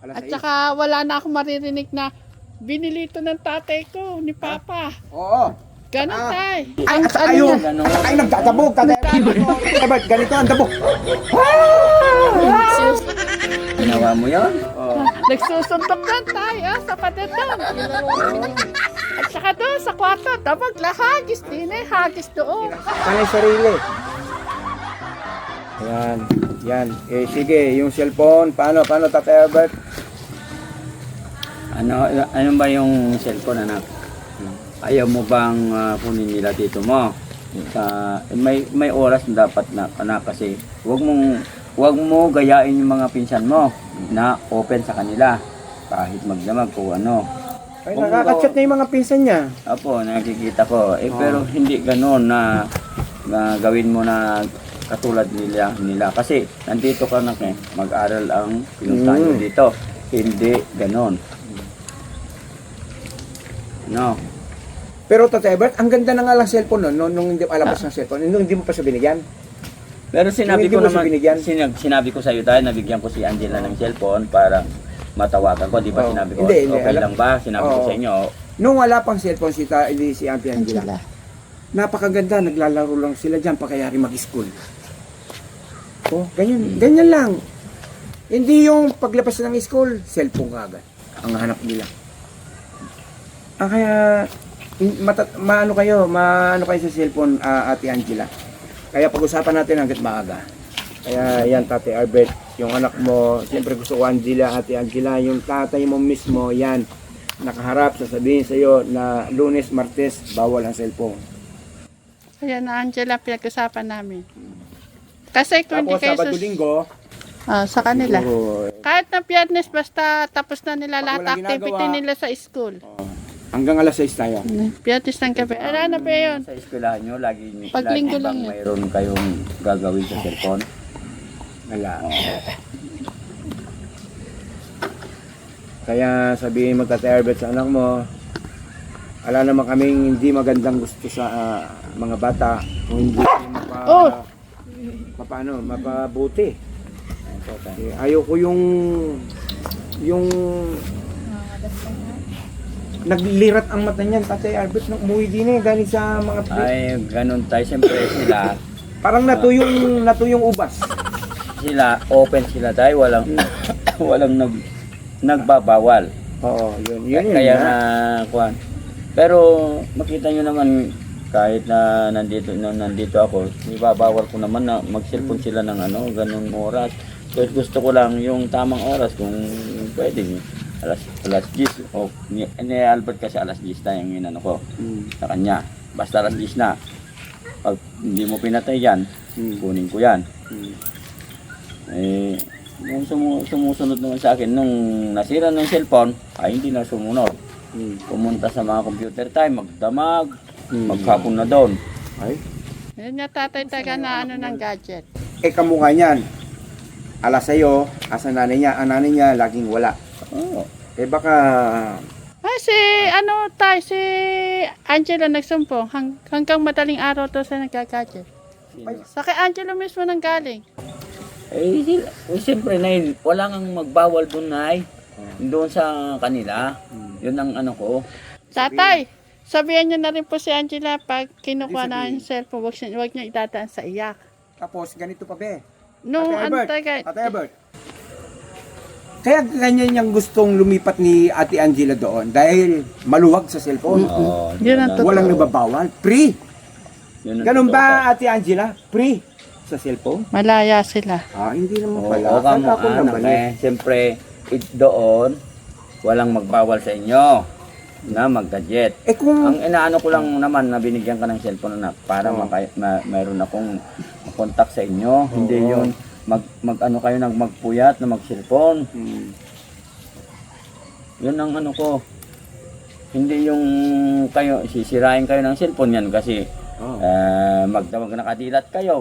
At 6. saka wala na akong maririnig na binili ito ng tatay ko, ni Papa. Oo. Ganon tay. Ay, at saka ano yung, niya? ay, nagdadabog. Ebert, ganito ang dabog. Ginawa mo yun? Nagsusuntok lang tayo sa pader doon. At saka doon sa kwarto, tapos lahagis din eh, hagis doon. Panay sarili. Yan, yan. Eh, sige, yung cellphone, paano, Tatay Albert? Ano ba yung cellphone, anak? Ayaw mo bang kunin nila dito mo? May oras na dapat na anak, kasi wag mo gayain yung mga pinsan mo na open sa kanila kahit magdamag o ano. Ay, nakaka-chat na yung mga pinsan niya. Apo, nakikita ko. Pero hindi ganoon na gawin mo na katulad nila. Kasi nandito ka na mag-aral ang pinuntahan nyo dito. Hindi ganoon. No. Pero Tatay Albert, ang ganda na nga lang cellphone nun, nung hindi alabas ng cellphone, nung hindi mo pa siya binigyan. Pero sinabi Hindi ko mo siya naman, binigyan? sinabi ko sa iyo tayo, nabigyan ko si Angela ng cellphone para matawagan ko. Di ba Oh. sinabi ko, Hindi, okay lang ba? Sinabi ko Oo. sa inyo. Nung wala pang cellphone si Auntie Angela, napakaganda, naglalaro lang sila dyan pakayari mag-school. Oh, ganyan lang. Hindi yung paglabas ng school, cellphone agad ang hanap nila. Kaya maano kayo sa cellphone, Ate Angela. Kaya pag-usapan natin hangga't maaga. Kaya yan, Tate Albert, yung anak mo, siyempre gusto ko Angela, Ate Angela, yung tatay mo mismo, yan, nakaharap, sasabihin sa iyo na Lunes, Martes, bawal ang cellphone. Ayan na Angela, pinag-usapan namin. Kasi kung Tapos hindi kayo Sabado, Linggo, sa kanila. siguro, Kahit na Biyernes, basta tapos na nila Pag lahat walang activity ginagawa, nila sa school. hanggang alas 6 tayo. Biyernes ng gabi. Ano ba yun? Sa eskwelahan nyo, lagi Pag linggo bang lang yun. mayroon kayong gagawin sa cellphone? Wala. Kaya sabihin mo, Tate Albert, sa anak mo, wala naman kaming hindi magandang gusto sa mga bata kung hindi mapabuti. Ayaw ko yung naglirat ang mata niyan, Tatay Albert, nung umuwi din galing sa mga Ay, ganun tayo. Siyempre sila, parang natuyong ubas. open sila tayo. Walang nagbabawal. Oo, yun. Kaya na, kuhan. Pero makita nyo naman, kahit na nandito ako, ibabawal ko naman na mag-cellphone sila ng ganung oras. So, gusto ko lang yung tamang oras kung pwede. alas 10. O, ni Albert kasi alas 10 na yung inano ko sa kanya. Basta alas 10 na. Pag hindi mo pinatay yan, kunin ko yan. Eh, yung sumusunod naman sa akin, nung nasira ng cellphone, ay hindi na sumunod. Pumunta sa mga computer time, magdamag, maghapon na doon. Ay, Yun nga tatay taga na ng gadget. kamukha niyan. Alas sa'yo, asa nanay niya. Ang nanay niya, laging wala. Oo. Baka, Si Angela nagsumpong hanggang madaling araw to sa nagka-gadget. Sa kay Angela mismo nang galing. Siyempre, wala nang magbawal doon, Nay. Doon sa kanila. Yun ang ko. Tatay, sabihan niyo na rin po si Angela pag kinukuha Hindi na sabihin. yung cellphone, huwag niyo idadaan sa iyak. tapos ganito pa be. No, Ate Albert. Kaya ganyan niyang gustong lumipat ni Ate Angela doon dahil maluwag sa cellphone. Oo. Yun ang totoo. Walang nagbabawal. Free. Yun ang Ganun totoo. ba, Ate Angela? Free sa cellphone? Malaya sila. Hindi naman Oo, pala. Akala ko naman Siyempre, doon, walang magbawal sa inyo na mag-gadget. kung, Ang inaano ko lang naman na binigyan ka ng cellphone na para mayroon akong contact sa inyo. Hindi yun kayo magpuyat na mag-cellphone. Yun ang ko. Hindi yung kayo sisirain kayo ng cellphone yan kasi nakadilat kayo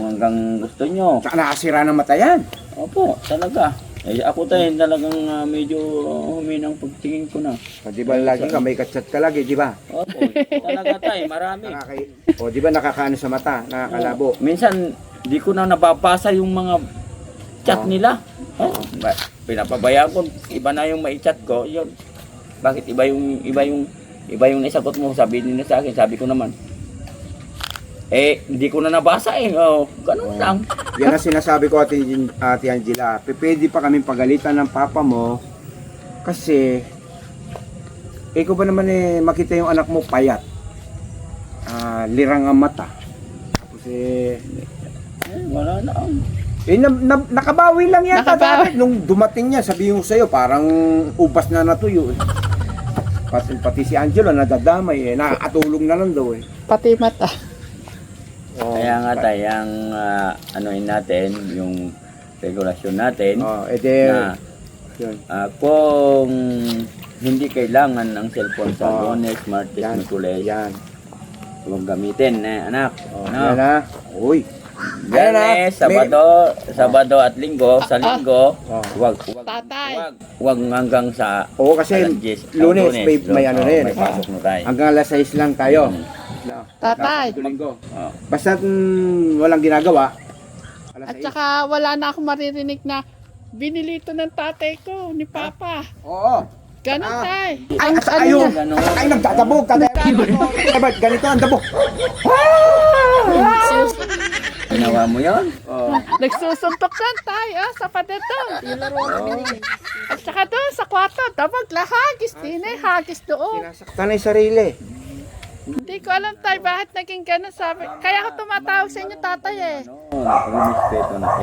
hanggang gusto nyo. Tsaka nakasira ng mata yan. Opo, talaga. Ako tayo talagang medyo huminang pagtingin ko na. Di ba lagi ka, may kachat ka lagi, di ba? Opo, talaga tayo, marami. Di ba nakakaano sa mata, nakakalabo. Minsan, di ko na nababasa yung mga chat nila. Pinapabayaan ko, iba na yung mai-chat ko, yun. Bakit iba yung naisagot mo, sabi nila sa akin, sabi ko naman. Hindi ko na nabasa ganun lang. Yan ang sinasabi ko, Ate Angela. Pwede pa kaming pagalitan ng papa mo kasi ikaw ba naman makita yung anak mo payat. Lirang ang mata. Tapos Wala na. nakabawi lang yata Nakabawi. dati. Nung dumating niya, sabihin ko sa'yo, parang ubas na natuyo. Pati si Angelo nadadamay nakakatulong na lang daw Pati mata. Kaya nga tayo, ang anuin natin, yung regulasyon natin, na yun. kung hindi kailangan ng cellphone sa Lunes, Martes, Miyerkules, Yan. huwag gamitin, anak. Yan na. Uy. Biyernes, Sabado at Linggo, sa Linggo, huwag Tatay. hanggang sa Oo, kasi alas 10. Lunes may ano rin. May pasok na tayo. Hanggang alas 6 lang tayo. Tatay. Linggo. Oh. Basta walang ginagawa. Alas At 6. saka wala na akong maririnig na binili ito ng tatay ko, ni Papa. Oo. Ganon, tay. Ay, Ang ayun. niya, Ganun. Ay, nagdadabog. Ganito ang dabog. Ginawa mo yun? nagsusuntok yan, tay, sa padetong. At saka doon, sa kwarto, dabag lahagis, hagis doon. Sinasaktan na yung sarili. Hindi ko alam, tay, bakit naging ganon, sabi. Kaya ako tumatawag sa inyo, tatay, Nakarespeto na ko.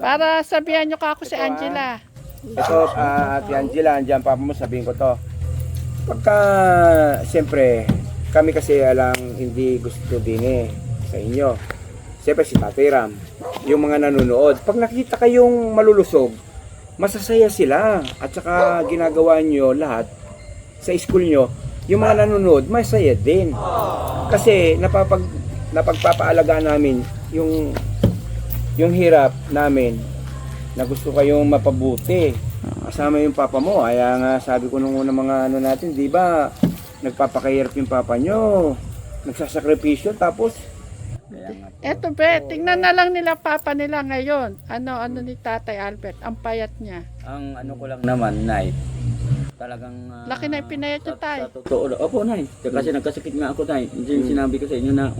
Para sabihan nyo ka ako si Angela. Ito, Ate Angela, andyan papa mo, sabihin ko to. Pagka, siyempre, kami kasi alang hindi gusto din sa inyo. Siyempre si Tatay Ram, yung mga nanonood, pag nakita kayong malulusog, masasaya sila. At saka ginagawa nyo lahat sa school nyo, yung mga nanonood, masaya din. Kasi napagpapaalagaan namin yung hirap namin na gusto kayong mapabuti. Kasama yung papa mo. Kaya nga sabi ko nung unang mga ano natin, di ba, nagpapakahirap yung papa nyo. Nagsasakripisyo tapos Eto, be, tingnan na lang nila papa nila ngayon. Ano ni Tatay Albert, ang payat niya. Ang ano ko lang naman, Nay, talagang... Laki na ipinayat niyo, tay. Sa totoo, opo, Nay. Kasi nagkasakit nga ako, Nay. Hindi sinabi ko sa inyo na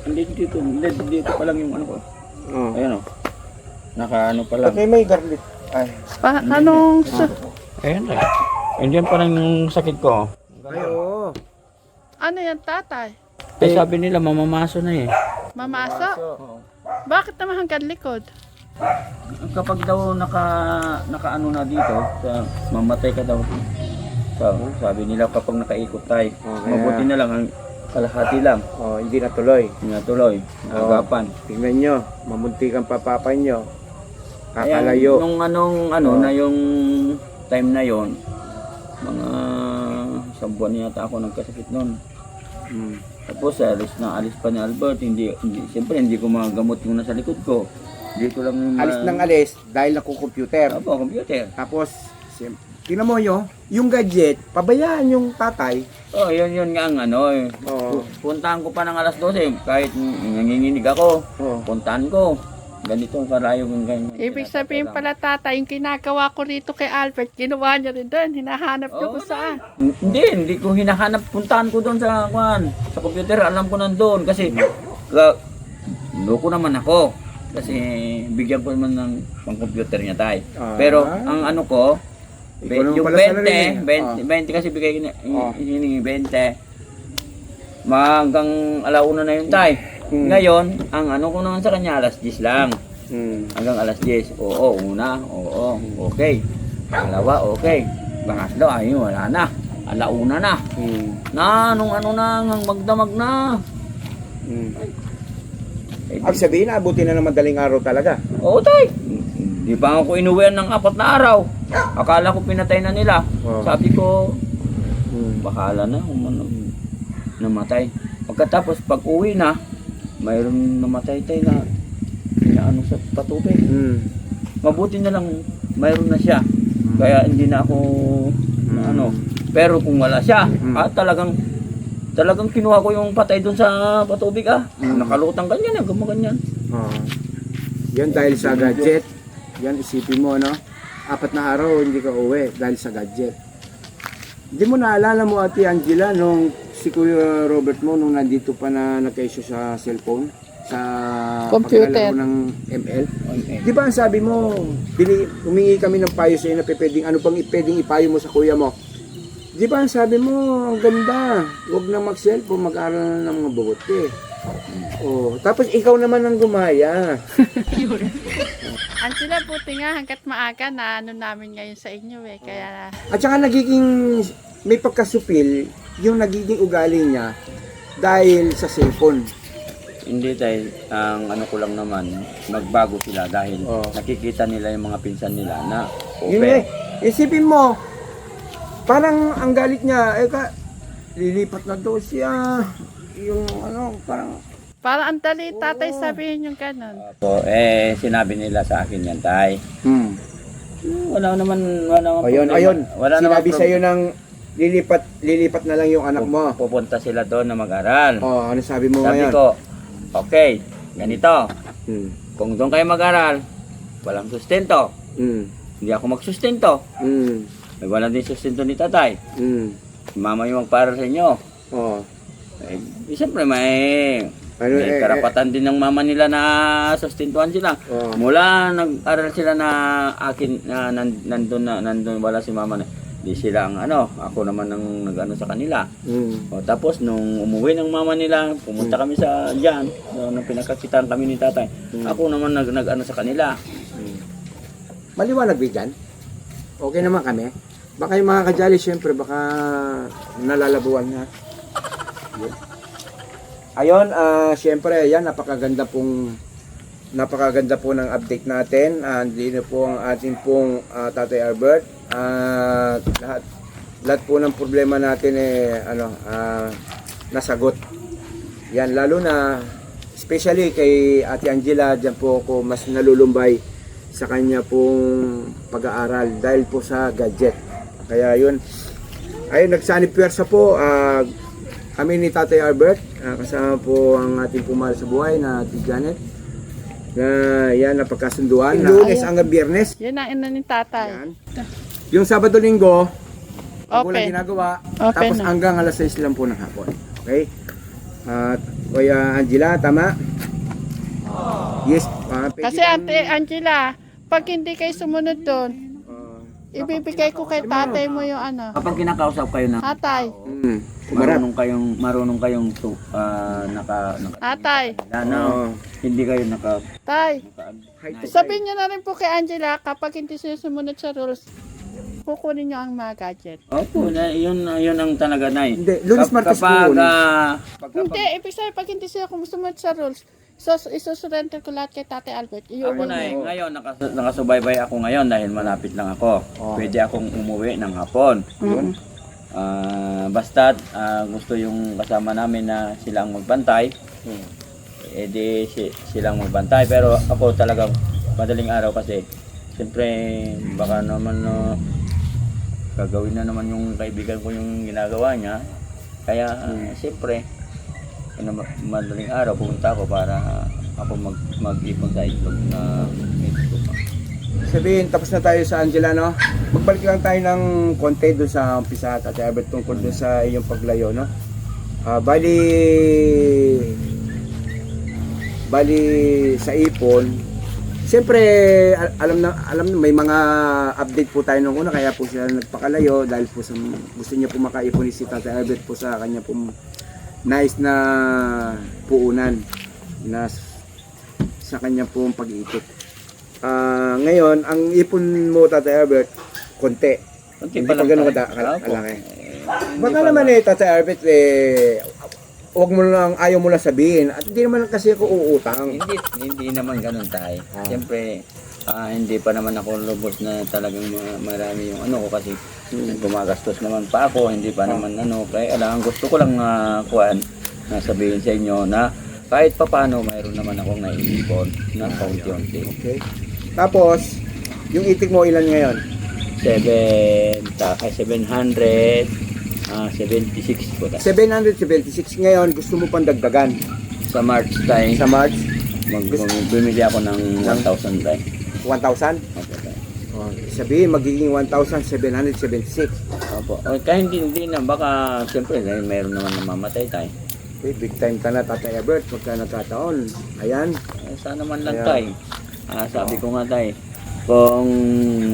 dito pa lang yung ano ko. Ayan o. Naka-ano pa lang. okay, may garlic. Ay. Anong... Ayan, Nay. Andiyan pa lang yung sakit ko. Ay, oo. Ano yan, tatay? Sabi nila, mamamaso na eh. Mamasa? Bakit naman hanggang likod? Kapag daw naka-ano na dito, mamatay ka daw. Sabi nila kapag nakaikot tayo, mabuti na lang ang kalahati lang. Hindi natuloy. Natuloy, agapan. Tingnan nyo, mamuntikan pa papa nyo. Ayan, Kakalayo. nung na yung time na yon, mga isang buwan yata ako nagkasakit noon. Tapos alis pa ni Albert, siyempre hindi ko magagamot yung nasa likod ko. Dito lang yung Alis ng alis dahil computer. Opo, computer. Tapos, tingnan mo yung gadget, pabayaan yung tatay. Yun nga ang ano eh. Puntahan ko pa ng alas 12, kahit nanginginig ako, puntahan ko. Ganito karayo ng ganyan. Ibig sabihin pala, tatay, yung ginagawa ko rito kay Albert, ginawa niya rin doon. Hinahanap niyo kung saan. Hindi ko hinahanap. Puntahan ko doon sa computer. Alam ko nandoon kasi loko naman ako. Kasi bigyan ko naman ng pang-computer niya tayo. Pero ang ano ko, Ikaw naman yung pala sa sarili. 20 kasi bigay hiningi 20. Hanggang alauna na yun tayo. Ngayon, ang ano ko naman sa kanya, alas 10 lang. Hanggang alas 10. Oo, una. Oo, okay. Dalawa, okay. Pangatlo, ayun, wala na. Alauna na. Nung ano na, hanggang magdamag na. Ang sabihin, abutin na ng madaling araw talaga. Oo, tay. Di pa ako inuwian ng 4 na araw. Akala ko pinatay na nila. Sabi ko, bakala na kung ano, namatay. Pagkatapos, pag uwi na, mayroon namatay tayo na ano sa patubig. Mabuti na lang mayroon na siya. Kaya hindi na ako ano. Pero kung wala siya, talagang kinuha ko yung patay doon sa patubig. Nakalutang ganyan, gumaganyan. Yan dahil sa gadget. Yan, isipin mo, no? 4 na araw, hindi ka uwi dahil sa gadget. Hindi mo naalala mo, Ate Angela, nung si Kuya Robert mo, nung nandito pa na nagka-issue sa cellphone, sa Computer. paglalaro ng ML. Di ba ang sabi mo, humingi kami ng payo sa'yo na pwedeng, ano pang pwedeng ipayo mo sa kuya mo? Di ba ang sabi mo, ang ganda, huwag na mag-cellphone, mag-aral na ng mga buti. Oh, tapos ikaw naman ang gumaya. Angela, buti nga hanggat maaga na ano namin ngayon sa inyo eh. Kaya At saka nagiging, may pagkasupil, yung nagiging ugali niya dahil sa cellphone. Hindi tayo, ang ano ko lang naman, magbago sila dahil Oo. nakikita nila yung mga pinsan nila na Yun eh, open. isipin mo, parang ang galit niya, lilipat na daw siya, yung ano, parang, ang dali tatay sabihin yung ganun. So, sinabi nila sa akin yan, tay. Wala naman ayun, Wala naman sinabi sa'yo ng lilipat na lang yung anak mo. Pupunta sila doon na mag-aral. Oh, ano sabi mo Sabi ngayon? ko, okay, ganito. Hmm. Kung doon kayo mag-aral, walang sustento. Hmm. Hindi ako magsustento. Hmm. May wala din sustento ni tatay. Hmm. Mama yung magparal sa inyo. Oh. Siyempre may Ano, may karapatan din ng mama nila na sustentuhan sila. Oh. Mula nag-aral sila na akin na nandun wala si mama na. Di sila ang ano, ako naman ang nag-ano sa kanila. Hmm. O tapos nung umuwi ng mama nila, pumunta kami sa diyan, nung pinagkakitaan kami ni tatay. Ako naman nag-ano sa kanila. Maliwanag ba dyan? Okay naman kami. Baka yung mga kajali, syempre, baka nalalabuan na. Yun. Ayun, syempre, yan, napakaganda po ng update natin. Dito po ang ating pong Tatay Albert. Lahat po ng problema natin nasagot. Yan, lalo na, especially kay Ate Angela, dyan po ako mas nalulumbay sa kanya pong pag-aaral dahil po sa gadget. Kaya yun, ayun, nagsanib pwersa po kami ni Tatay Albert, kasama po ang ating pumahal sa buhay na Ate Janet, na yan, napagkasunduan. Lunes hanggang Biyernes. Yan ang ina ni tatay. Yan. Yung Sabado-Linggo, walang Okay. ginagawa, Okay tapos na. hanggang alas 6 lang po ng hapon. Okay? At Kuya Angela, tama? Yes. Pwede Kasi kang- Ate Angela, pag hindi kayo sumunod doon, ibibigay ko kay tatay mo yung ano. Kapag kinakausap kayo na Tatay, Kumarap. marunong kayong tatay, ano, hindi kayo tay. Hi, Tatay. Sabihin niyo na rin po kay Angela, kapag hindi siya sumunod sa rules, kukunin niyo ang mga gadget. Opo, yun ang talaga na Hindi, Lunes, Martes, kapag Lunes. Hindi, ibig sabihin, pag hindi siya sumunod sa rules, isusurrender ko lahat kay Tatay Albert. ako na Iuwi mo. ngayon nakasubaybay ako ngayon dahil malapit lang ako. Pwede akong umuwi ng hapon. Yun. Basta gusto yung kasama namin na silang magbantay. Di silang magbantay, pero ako talagang madaling araw kasi siyempre baka naman gagawin na naman yung kaibigan ko yung ginagawa niya. Kaya siyempre madaling araw pumunta ako para ako mag-ipon sa itlog na itlog. Sabihin, tapos na tayo sa Angela, no? Magbalik lang tayo ng konti doon sa umpisa, Tatay Albert, tungkol doon sa iyong paglayo, no? Bali sa ipon, siyempre, alam na may mga update po tayo nung una, kaya po siya nagpakalayo dahil po sa gusto niya po makaipon si Tatay Albert po sa kanya po nais na puunan na sa kanya po pag-iipon. Ngayon, ang ipon mo, Tatay Albert, konti. Konti Hindi pa pa lang ganun tayo. kalaki. Hindi Baka pa naman lang. Tatay Albert, huwag mo lang, ayaw mo lang sabihin. At hindi naman kasi ako uutang. Hindi naman ganun tayo. Siyempre, hindi pa naman ako lubos na talagang marami yung ano ko kasi gumagastos naman pa ako, hindi pa naman ano. Kaya alam, gusto ko lang na sabihin sa inyo na kahit pa paano, mayroon naman akong naiipon na kaunti-unti. Okay. Tapos, yung itik mo ilan ngayon? 776 po tayo. 776 ngayon, gusto mo pang dagdagan. Sa March tayo, Sa March, bumili ako ng 1,000 tayo. 1,000? Opo, tay. Oh, sabihin, magiging 1,776. Opo. O, kaya hindi na, baka, siyempre, mayroon naman namamatay, tay. Okay, big time ka na, Tatay Albert, pagka nagkataon. Ayan. Sana man lang, Kaya- tay. Sabi ko nga, tay, kung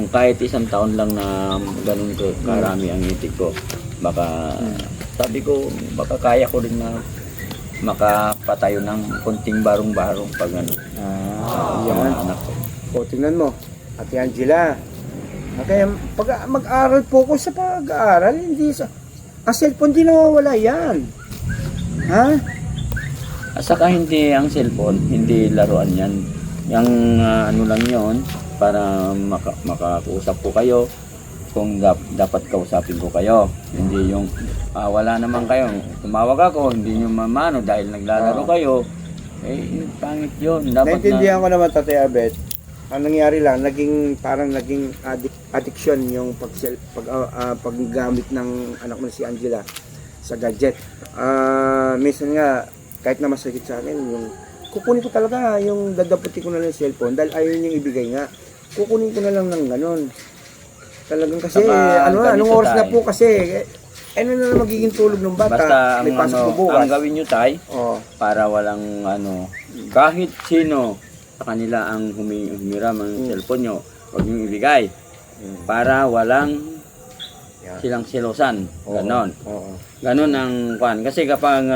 kahit isang taon lang na ganun ko, karami ang itik ko, baka, sabi ko, baka kaya ko rin na makapatayo ng konting barong-barong pag ano, sa Yan. mga anak ko. O, tingnan mo, Ate Angela. Kaya pag mag-aaral po ko sa pag-aaral, hindi sa... Ang cellphone di nawawala yan. Ha? At saka hindi ang cellphone, hindi laruan yan. Yung ano lang yon para makausap ko kayo kung dapat kausapin ko kayo. Hindi yung wala naman kayo. Tumawag ako, hindi nyo mamano dahil naglalaro kayo. Eh, pangit yun. Dapat Naintindihan ko naman, Tatay Albert. Ang nangyari lang, parang naging addiction yung paggamit ng anak mo si Angela sa gadget. Minsan nga, kahit na masakit sa akin, yung kukunin ko talaga yung dadaputin ko na lang yung cellphone dahil ayaw niyang ibigay nga. Kukunin ko na lang ng ganun. Talagang kasi, Saka, anong ganito oras na tayo. po kasi, ano na magiging tulog ng bata? basta May ang, pasok ano, po bukas. ang gawin nyo tay, Oh, para walang ano, kahit sino sa kanila ang humiram ng cellphone nyo, huwag nyo ibigay. Para walang yeah. silang silosan. Oo. Ganon. Oo. Ganon ang kwan. Kasi kapag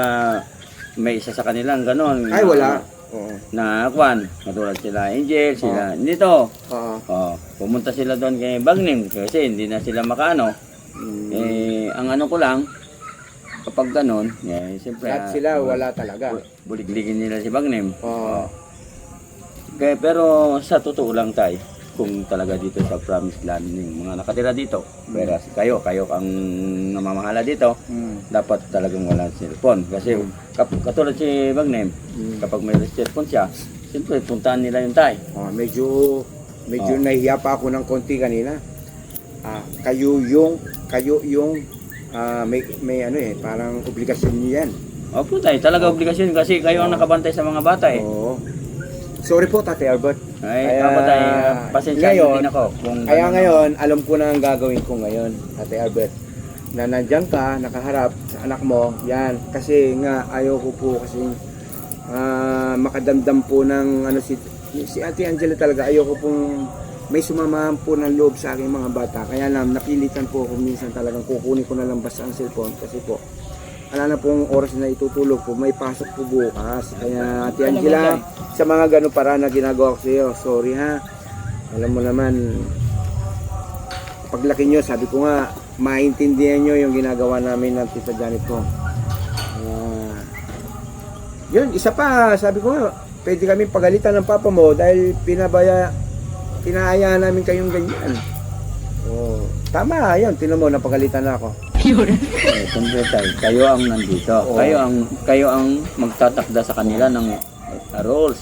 may isa sa kanilang ganon. Ay, wala. Oo. Na kwan. Katulad sila Angel, sila dito. Oo. Oh, pumunta sila doon kay Bagnim kasi hindi na sila makaano. Ang ano ko lang, kapag ganon, siyempre. Lahat sila wala talaga. Buligligin nila si Bagnim. Oo. Kaya, pero sa totoo lang tayo, kung talaga dito sa Promised Land, yung mga nakatira dito, pero kayo ang namamahala dito, dapat talagang walang cellphone. Kasi katulad si Bagnem, kapag may cellphone siya, siyempre puntahan nila yung tay. Medyo nahihiya pa ako ng konti kanina. Kayo yung may ano parang obligasyon niyo yan. Opo tay, talaga obligasyon kasi kayo ang nakabantay sa mga bata eh. Oo. Sorry po, Tatay Albert. Ay, ako tay, pasensya ngayon, din ako. Kung Kaya ganun. ngayon, alam ko na ang gagawin ko ngayon, Tatay Albert. Na nandiyan ka, nakaharap sa anak mo, yan. Kasi nga, ayaw ko po kasi makadamdam po ng ano si Ate Angela talaga. Ayaw ko pong may sumamahan po ng loob sa aking mga bata. Kaya lang, napilitan po ako minsan talagang kukunin ko na lang basta ang cellphone kasi po, wala na pong oras na itutulog po. May pasok po bukas. Kaya Ate Angela, sa mga ganun para na ginagawa ko sa iyo, sorry ha. Alam mo naman, paglaki nyo, sabi ko nga, maintindihan nyo yung ginagawa namin ng Tita Janet ko. Yun, isa pa, sabi ko nga, pwede kami pagalitan ng papa mo dahil pinaayaan namin kayong ganyan. Oh, tama, yun, tinan mo, napagalitan na ako. Siyempre tayo, kayo ang nandito. Oo. Kayo ang magtatakda sa kanila ng rules.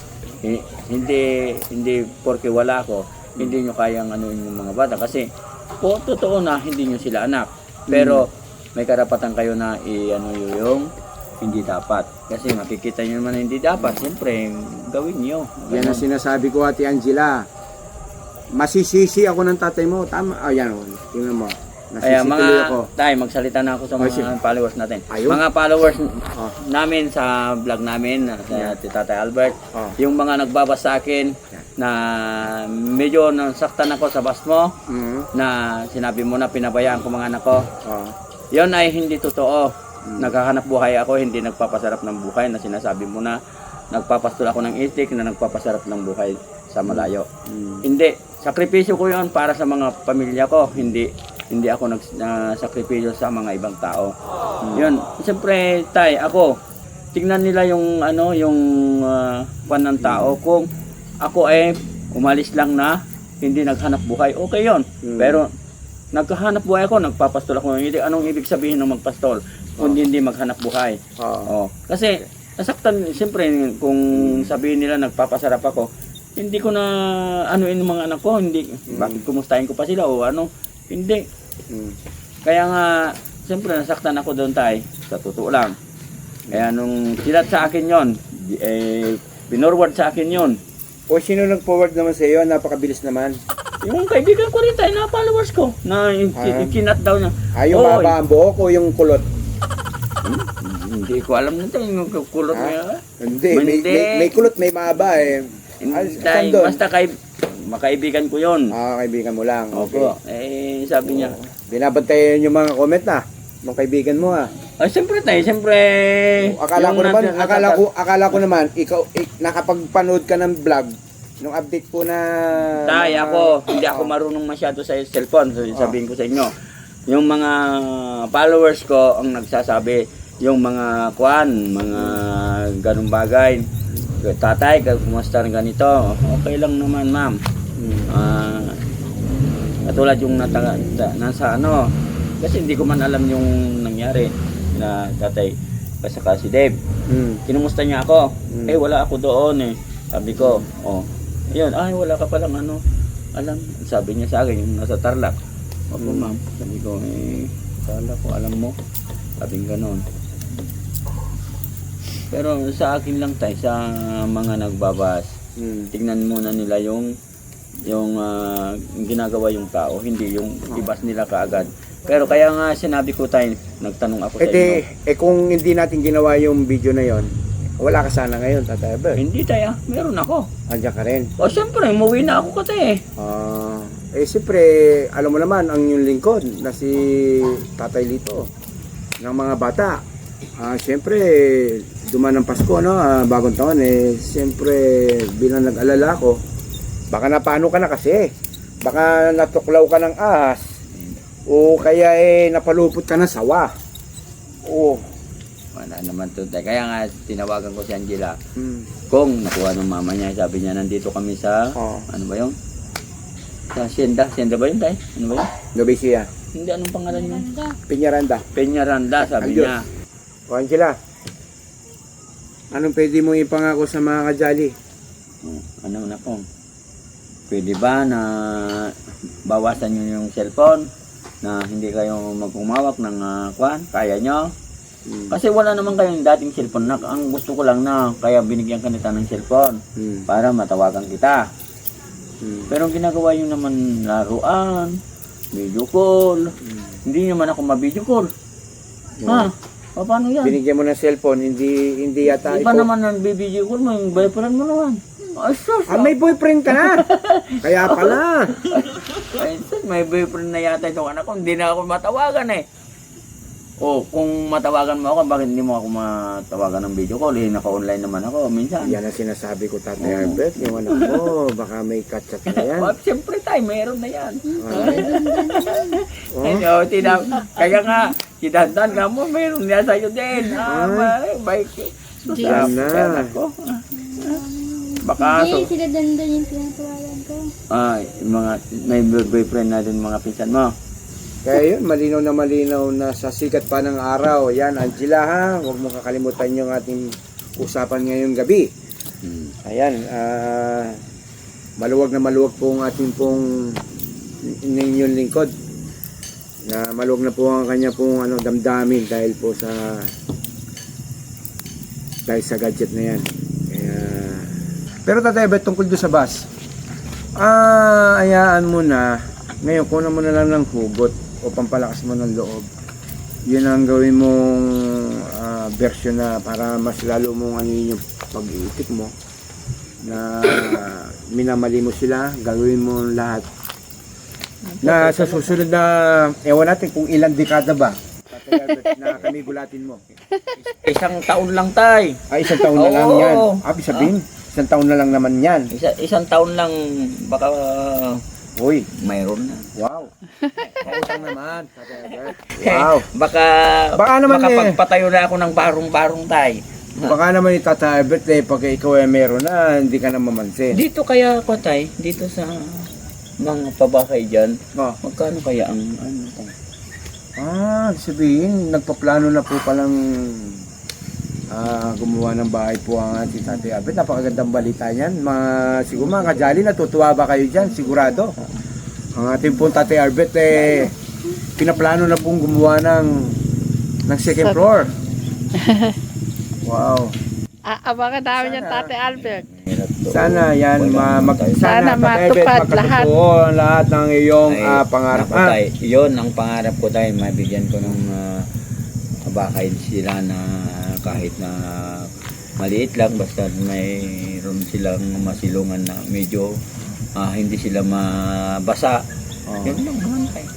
Hindi porke wala ako, hindi nyo kayang anuin yung mga bata kasi po totoo na hindi nyo sila anak. Pero may karapatan kayo na i-ano yung hindi dapat. Kasi makikita nyo naman na hindi dapat, siyempre gawin nyo. Yan ang sinasabi ko, Ate Angela. Masisisi ako ng tatay mo. Tama, yan, tingnan mo. Kaya Nasisituloy ako. tayo, magsalita na ako sa Okay, sige. mga followers natin. Ayun. Mga followers Oh. namin sa vlog namin, sa Tatay Albert, Oh. yung mga nagbabas sa akin na medyo nasaktan ako sa bas mo, na sinabi mo na pinabayaan ko mga anak ko, Oh. yun ay hindi totoo. Naghahanap buhay ako, hindi nagpapasarap ng buhay na sinasabi mo na nagpapastol ako ng itik na nagpapasarap ng buhay sa malayo. Hindi, sakripisyo ko yun para sa mga pamilya ko, hindi ako nagsakripisyo sa mga ibang tao. Yun, siyempre ako, tignan nila yung pan ng tao. Kung ako ay umalis lang na hindi naghanap buhay, okay yon. Pero naghahanap buhay ako, nagpapastol ako. Anong ibig sabihin ng magpastol? Kundi hindi maghanap buhay. Kasi nasaktan, siyempre kung sabihin nila nagpapasarap ako, hindi ko na anuin ng mga anak ko, hindi, bakit kumustahin ko pa sila o ano, hindi. Kaya nga, siyempre nasaktan ako doon tayo, sa totoo lang. Kaya nung silat sa akin yon, binorward sa akin yon, O sino nag-forward naman sa iyo? Napakabilis naman. Yung kaibigan ko rin tayo na followers ko na kinat daw niya. Yung Oy, mahaba ang buhok o yung kulot? hindi ko alam nito yung kulot niya. Hindi, Hindi. may kulot, may mahaba eh. Saan doon? Basta makaibigan ko yon. Kaibigan mo lang. Okay. Opo. Sabi niya. Binabantayan yung mga comment na. Mga kaibigan mo Ay, siyempre tayo, siyempre. Akala ko naman, ikaw, nakapagpanood ka ng vlog, nung update po na... Tay, hindi ako marunong masyado sa cellphone. So, sabihin ko sa inyo, yung mga followers ko ang nagsasabi, yung mga mga ganung bagay. Tatay, kumusta rin ganito? Okay lang naman, ma'am. Katulad yung nasa ano, kasi hindi ko man alam yung nangyari na tatay kasaka si Dave. Kinumusta niya ako. Wala ako doon eh. Sabi ko, ayun, wala ka palang ano. Alam, sabi niya sa akin, yung nasa Tarlac. Opo, ma'am. Sabi ko, kala ko, alam mo. Sabi ganon. Pero sa akin lang tayo, sa mga nagbabas, tignan muna nila yung ginagawa yung tao, hindi yung ibas nila kaagad. Pero kaya nga sinabi ko tayo, nagtanong ako sa inyo. Kung hindi natin ginawa yung video na yon, wala ka sana ngayon, Tatay Albert. Hindi tayo, meron ako. Andiyan ka rin. O siyempre, umuwi na ako kasi. Siyempre, alam mo naman, ang yung lingkod na si Tatay Lito ng mga bata. Siyempre, dumaan ng Pasko, no? Bagong taon, siyempre, bilang nag-alala ko, baka napano ka na kasi. Baka natuklaw ka ng ahas. O kaya napalupot ka ng sawa. Wala naman to. Kaya nga, tinawagan ko si Angela. Kung nakuha ng mama niya, sabi niya, nandito kami sa, ano ba yun? Sa Sienda. Sienda ba yun, tay? Ano ba yun? Novicia. Hindi, anong pangalan niya? Peñaranda. Peñaranda, sabi Ayos. niya. Angela, anong pwede mong ipangako sa mga kajali? Ano na po? Pwede ba na bawasan nyo yung cellphone? Na hindi kayo magkumawak ng kwan? Kaya nyo? Kasi wala naman kayong dating cellphone na. Ang gusto ko lang na kaya binigyan ka nita ng cellphone para matawagan kita. Pero ang ginagawa yun naman laruan, video call. Hindi naman ako ma-video call. Paano yan? Binigyan mo ng cellphone, hindi yata Iba naman ang video call mo, yung boyfriend mo naman. Ay, sus! may boyfriend ka na! Kaya pala! Ay, sus, may boyfriend na yata itong anak ko, hindi na ako matawagan eh. Kung matawagan mo ako, bakit hindi mo ako matawagan ng video call? Naka-online naman ako, minsan. Yan ang sinasabi ko, Tatay Albert, yung anak ko, baka may catch-up na yan. Siyempre tayo, meron na yan. Kaya nga, si Dandan nga mo, meron niya sa'yo din. Bike. Yan na. Baka Hindi, sila Dandan yung tinatawagan ko. may boyfriend na din mga pinsan mo. Kaya yun, malinaw na sa sikat pa ng araw. Yan, Angela ha, huwag mo kakalimutan yung ating usapan ngayong gabi. Ayan, maluwag na maluwag po ang ating pong ninyong lingkod. Na maluwag na po ang kanya pong damdamin dahil sa gadget na yan. Pero Tatay Albert, tungkol doon sa bus, ayaan mo na, ngayon kunan mo na lang ng hugot o pampalakas mo ng loob. Yun ang gawin mong version na para mas lalo mong yung pag-iitik mo na minamali mo sila, gagawin mo lahat na sa susunod na ewan natin kung ilang dekada ba Tatay Albert, na kami gulatin mo. Isang taon lang tay. Isang taon na lang yan. Oo. Sabihin, isang taon na lang naman yan. Isang taon lang, baka Uy, mayroon na. wow. Pautang naman, Tatay Albert. Wow. Baka naman makapagpatayo na ako ng barong-barong tay. Baka naman ni Tatay Albert pag ikaw meron na, hindi ka na mamansin. Dito kaya ako tay, dito sa mga pabakay dyan, magkano kaya ang ano tay? Sabihin, nagpaplano na po palang gumawa ng bahay po ang ating Tatay Albert. Napakagandang balita niyan. Siguro mga kajali, natutuwa ba kayo dyan? Sigurado. Ang ating pong Tatay Albert, pinaplano na pong gumawa ng second floor. Wow. Abangan namin yung Tatay Albert. Hirap to. Sana yan, Sana matupad lahat ng iyong pangarap. Tay, yun ang pangarap ko tayo, mabigyan ko ng kabakay sila na kahit na maliit lang, basta mayroon silang masilungan na medyo hindi sila mabasa. Yun lang naman tayo.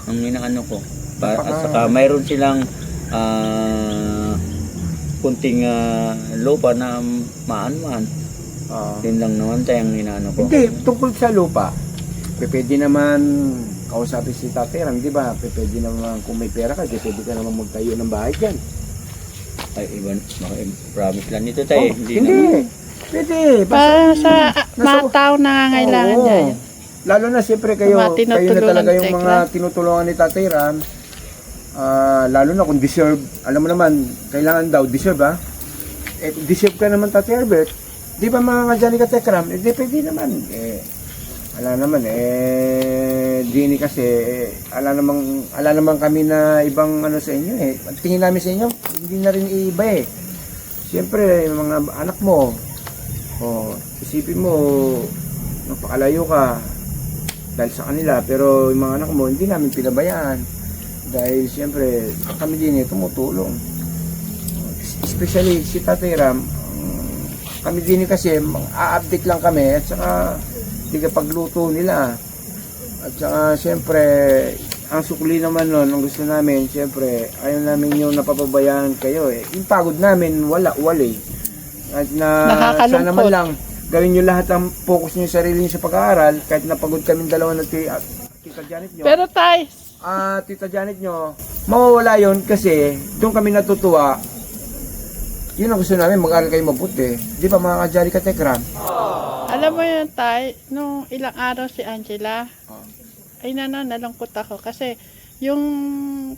Ang inaano ko. At saka mayroon silang kunting lupa na maan-maan. Yun lang naman tayo ang inaano ko. Hindi, tungkol sa lupa, pwede naman kausapin si Tatay Ram, di ba? Pwede naman kung may pera ka, pwede ka naman magtayo ng bahay dyan. Ay, iban, promise lang nito tayo. Hindi. Pwede. Para sa mga tao nangangailangan Oo. dyan. Lalo na siyempre kayo, Mga kayo na tinutulungan talaga yung tekla. mga tinutulungan ni Tatay Ram. Lalo na kung deserve, alam mo naman, kailangan daw deserve deserve ka naman Tatay Albert. Di ba mga kajali ka Tekram? Di pwede naman. Ala naman dini kasi ala naman kami na ibang ano sa inyo tingin namin sa inyo hindi na rin iiba siyempre yung mga anak mo isipin mo napakalayo ka dahil sa kanila pero yung mga anak mo hindi namin pinabayaan dahil siyempre kami din tumutulong especially si Tatay Ram kami din kasi a-update lang kami at saka pagluto nila. At saka siyempre, ang sukli naman nun, ang gusto namin, siyempre, ayaw namin yung napapabayaan kayo Yung pagod namin, wala. At sana man lang, gawin nyo lahat ang focus nyo sa sarili nyo sa pag-aaral, kahit napagod kami dalawa ng Tita Janet nyo. Pero tay, Tita Janet nyo, mawawala yun kasi doon kami natutuwa. Yun ang gusto namin, mag-aaral kayo mabuti. Di ba mga kajali ka Tekram? alam mo yun tay, nung ilang araw si Angela, ay nalungkot ako kasi yung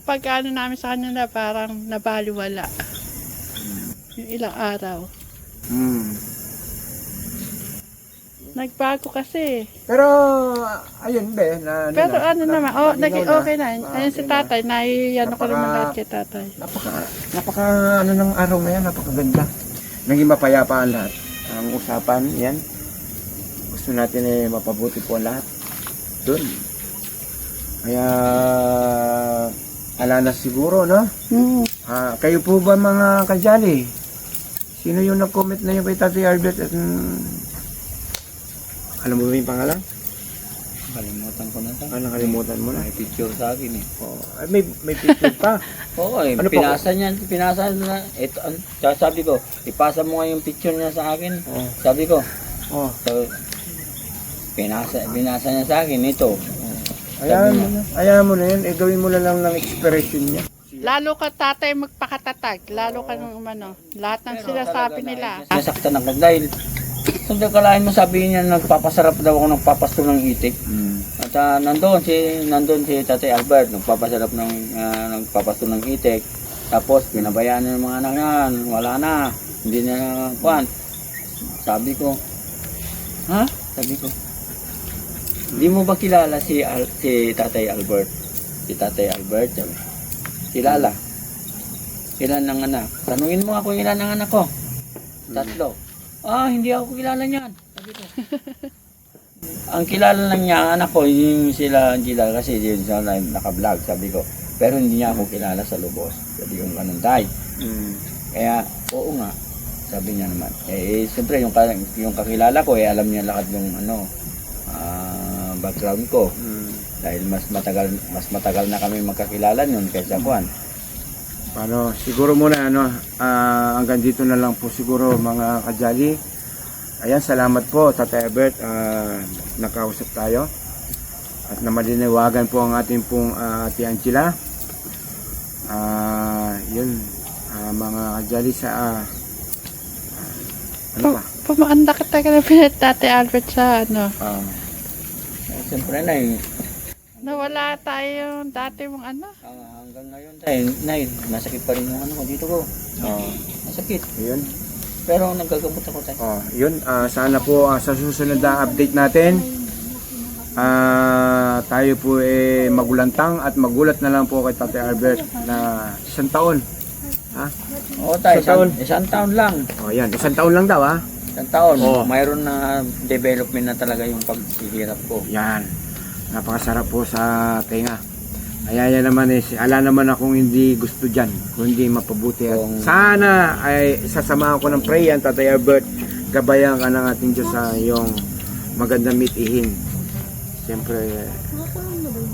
pag-ano namin sa kanya na parang nabaliwala. Yung ilang araw. Nagbago kasi. Pero, ayun be. Pero naging okay na. Ayun si tatay, naiyan ko naman lahat kay tatay. Napaka ano ng araw ngayon, napakaganda. Naging mapayapa ang lahat. Ang usapan, yan. Gusto natin mapabuti po ang lahat. Doon. Kaya, ala na siguro, no? Kayo po ba mga kajali? Sino yung nag-comment na yung kay Tatay Albert at alam mo ba yung pangalan? Kalimutan ko na tayo. Nakalimutan mo na. May picture sa akin May picture pa. Oo, Ano pinasa na. Ito, sabi ko, ipasa mo nga yung picture niya sa akin. Sabi ko, so, binasa niya sa akin, ito. Ayaw mo na yun, gawin mo na lang ng expression niya. Lalo ka tatay magpakatatag, lalo ka nung lahat ng sinasabi nila. Nasaktan ako dahil kung kalahin mo sabihin niya nagpapasarap daw ako ng papasto ng itik. At nandun si Tatay Albert nagpapapasto ng itik. Tapos pinabayaan ng mga anak yan, wala na, hindi na kuwan. Sabi ko, hindi mo ba kilala si Tatay Albert? Si Tatay Albert, sabi. Kilala. Ilan ng anak? Tanungin mo ako ilan ng anak ko. 3. Hindi ako kilala niyan. Sabi ko. Ang kilala lang niya, anak ko, yung sila Angela kasi yun sa naka-vlog, sabi ko. Pero hindi niya ako kilala sa lubos. Sabi ko, ganun tayo. Kaya, oo nga, sabi niya naman. Siyempre, yung kakilala ko, alam niya lahat yung background ko. Dahil mas matagal na kami magkakilala nun kaysa Juan. Siguro muna hanggang dito na lang po siguro mga kajali. Ayan, salamat po Tatay Albert, nakausap tayo at namalinawagan po ang ating pong Ate Angela. Yun, mga kajali sa ano pa? Pumaanda ka tayo na pinat Tatay Albert sa Siyempre nawala tayo dati mong hanggang ngayon tayo, masakit pa rin yung ko dito ko. Masakit. Yun. Pero naggagamot ako tayo. Yun, sana po sa susunod na update natin, tayo po magulantang at magulat na lang po kay Tatay Albert na 1 taon. Oo tayo, isang taon lang. Yan, 1 taon lang daw 1 Isang taon, Oo. mayroon na development na talaga yung paghihirap ko. Yan. Napakasarap po sa tenga. Kaya yan naman ala naman akong hindi gusto dyan, kundi mapabuti. At sana ay sasamahan ko ng prayer, Tatay Albert, gabayan ka ng ating Diyos sa iyong magandang mitihin. Siyempre,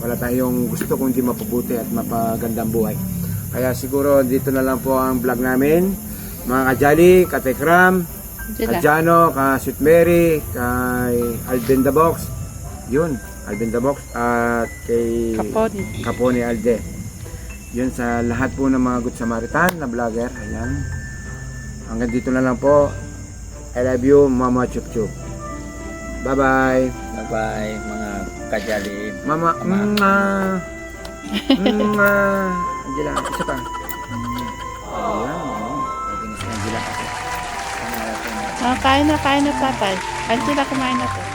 wala tayong gusto kundi mapabuti at mapagandang buhay. Kaya siguro dito na lang po ang vlog namin. Mga kajali, katekram, Sila. Adjano, ka Sweet Mary, kay Alvin the Box. Yun, Alvin the Box at kay Capone Alde. Yun sa lahat po ng mga Good Samaritan na vlogger. Ayan. Hanggang dito na lang po. I love you, Mama Chup Chup. Bye-bye. Bye-bye, mga kajali. Mama, Angela, isa pa. Ayan, okay na si Angela. Kain na tatay. Angela, kumain na to.